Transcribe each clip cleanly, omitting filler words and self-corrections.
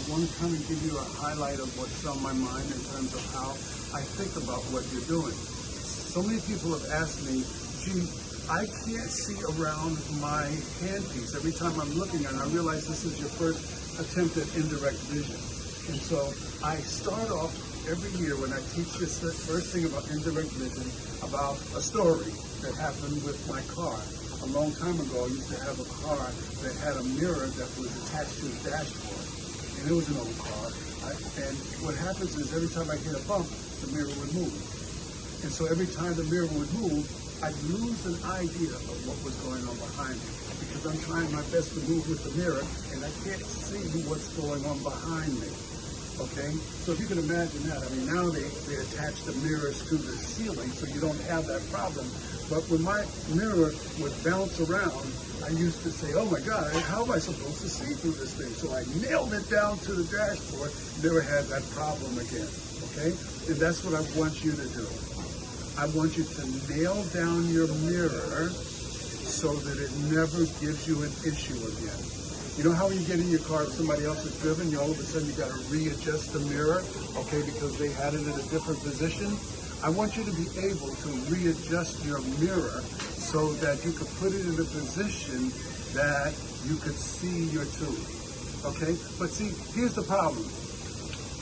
want to kind of give you a highlight of what's on my mind in terms of how I think about what you're doing. So many people have asked me, gee, I can't see around my handpiece. Every time I'm looking at it, I realize this is your first attempt at indirect vision. And so I start off every year when I teach this first thing about indirect vision about a story that happened with my car. A long time ago, I used to have a car that had a mirror that was attached to the dashboard. And it was an old car. And what happens is every time I hit a bump, the mirror would move. And so every time the mirror would move, I'd lose an idea of what was going on behind me because I'm trying my best to move with the mirror and I can't see what's going on behind me. Okay? So if you can imagine that, I mean, now they attach the mirrors to the ceiling so you don't have that problem. But when my mirror would bounce around, I used to say, oh my God, how am I supposed to see through this thing? So I nailed it down to the dashboard, never had that problem again. Okay? And that's what I want you to do. I want you to nail down your mirror so that it never gives you an issue again. You know how when you get in your car, if somebody else has driven, all of a sudden you got to readjust the mirror, okay, because they had it in a different position? I want you to be able to readjust your mirror so that you could put it in a position that you could see your tube, okay? But see, here's the problem.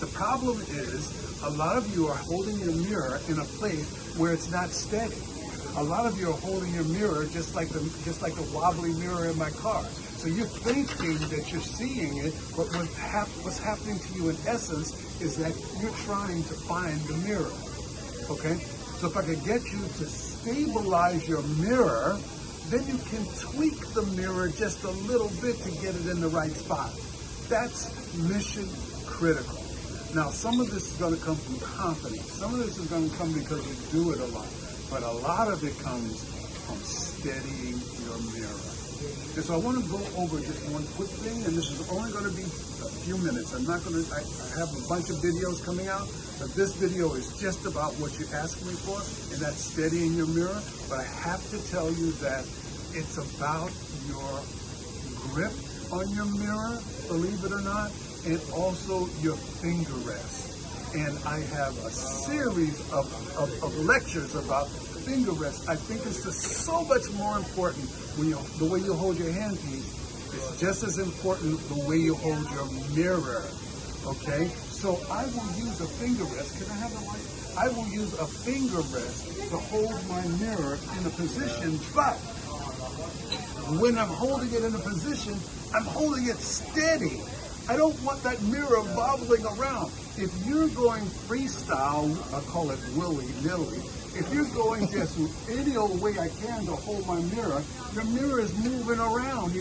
The problem is a lot of you are holding your mirror in a place where it's not steady. A lot of you are holding your mirror just like the wobbly mirror in my car. So you're thinking that you're seeing it, but what's happening to you in essence is that you're trying to find the mirror. Okay? So if I could get you to stabilize your mirror, then you can tweak the mirror just a little bit to get it in the right spot. That's mission critical. Now, some of this is going to come from confidence. Some of this is going to come because you do it a lot. But a lot of it comes from steadying your mirror. And so I want to go over just one quick thing, and this is only going to be a few minutes. I have a bunch of videos coming out, but this video is just about what you asked me for, and that's steadying your mirror. But I have to tell you that it's about your grip on your mirror, believe it or not, and also your finger rest. And I have a series of lectures about finger rest. I think it's just so much more important when the way you hold your handpiece. It's just as important the way you hold your mirror. Okay? So I will use a finger rest. Can I have the light? I will use a finger rest to hold my mirror in a position, but when I'm holding it in a position, I'm holding it steady. I don't want that mirror wobbling around. If you're going freestyle, I call it willy-nilly, if you're going just any old way I can to hold my mirror, your mirror is moving around.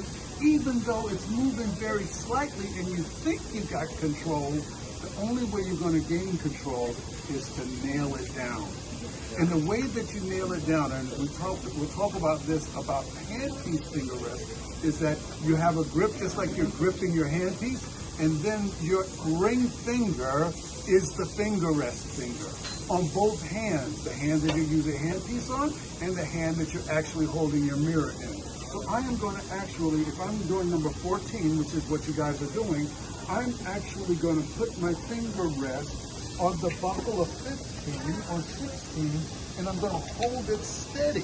Even though it's moving very slightly and you think you got control, the only way you're going to gain control is to nail it down. And the way that you nail it down, and we'll talk about this, about handpiece finger rest, is that you have a grip just like you're gripping your handpiece, and then your ring finger is the finger rest finger on both hands, the hand that you use a handpiece on and the hand that you're actually holding your mirror in. So I am going to actually, if I'm doing number 14, which is what you guys are doing, I'm actually going to put my finger rest on the buckle of 15 or 16, and I'm going to hold it steady.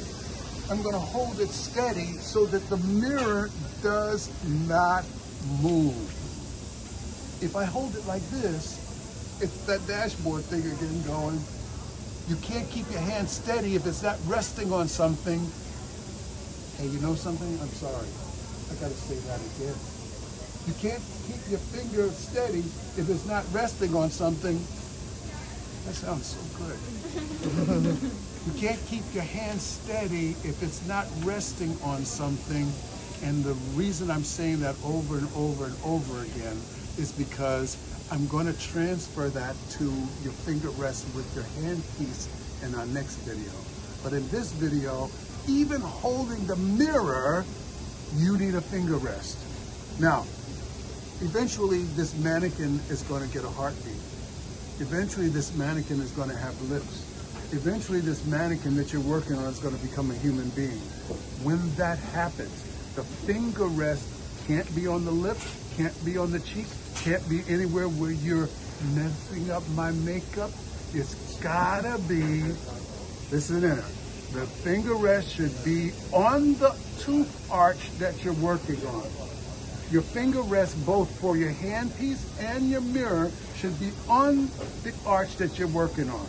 I'm going to hold it steady so that the mirror does not move. If I hold it like this, it's that dashboard thing again going. You can't keep your hand steady if it's not resting on something. Hey, you know something? I'm sorry. I got to say that again. You can't keep your finger steady if it's not resting on something. That sounds so good. You can't keep your hand steady if it's not resting on something. And the reason I'm saying that over and over and over again is because I'm going to transfer that to your finger rest with your handpiece in our next video. But in this video, even holding the mirror, you need a finger rest. Now, eventually this mannequin is going to get a heartbeat. Eventually this mannequin is going to have lips. Eventually this mannequin that you're working on is going to become a human being. When that happens, the finger rest can't be on the lip, can't be on the cheek, can't be anywhere where you're messing up my makeup. It's gotta be, listen in, the finger rest should be on the tooth arch that you're working on. Your finger rest both for your handpiece and your mirror should be on the arch that you're working on.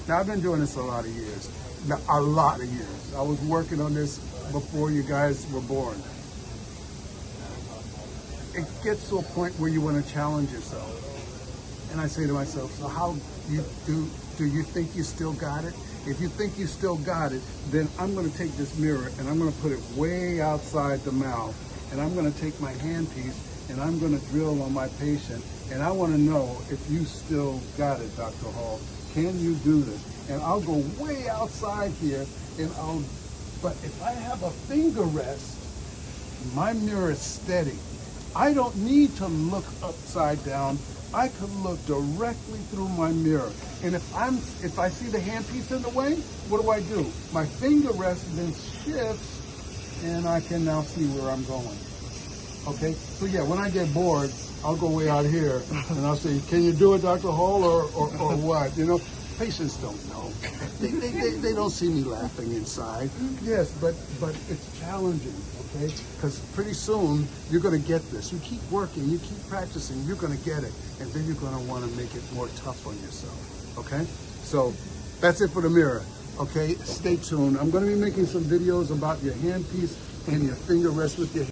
Now, I've been doing this a lot of years. Now, a lot of years. I was working on this before you guys were born. It gets to a point where you want to challenge yourself. And I say to myself, so how do you think you still got it? If you think you still got it, then I'm going to take this mirror and I'm going to put it way outside the mouth. And I'm going to take my handpiece and I'm going to drill on my patient. And I want to know if you still got it, Dr. Hall. Can you do this? And I'll go way outside here and but if I have a finger rest, my mirror is steady. I don't need to look upside down. I can look directly through my mirror. And if I see the handpiece in the way, what do? My finger rest then shifts and I can now see where I'm going. Okay? So yeah, when I get bored, I'll go way out here and I'll say, can you do it, Dr. Hall, or what? You know, patients don't know. They don't see me laughing inside. Yes, but it's challenging, okay? Because pretty soon you're going to get this. You keep working, you keep practicing, you're going to get it. And then you're going to want to make it more tough on yourself, okay? So that's it for the mirror, okay? Stay tuned. I'm going to be making some videos about your handpiece and your finger rest with your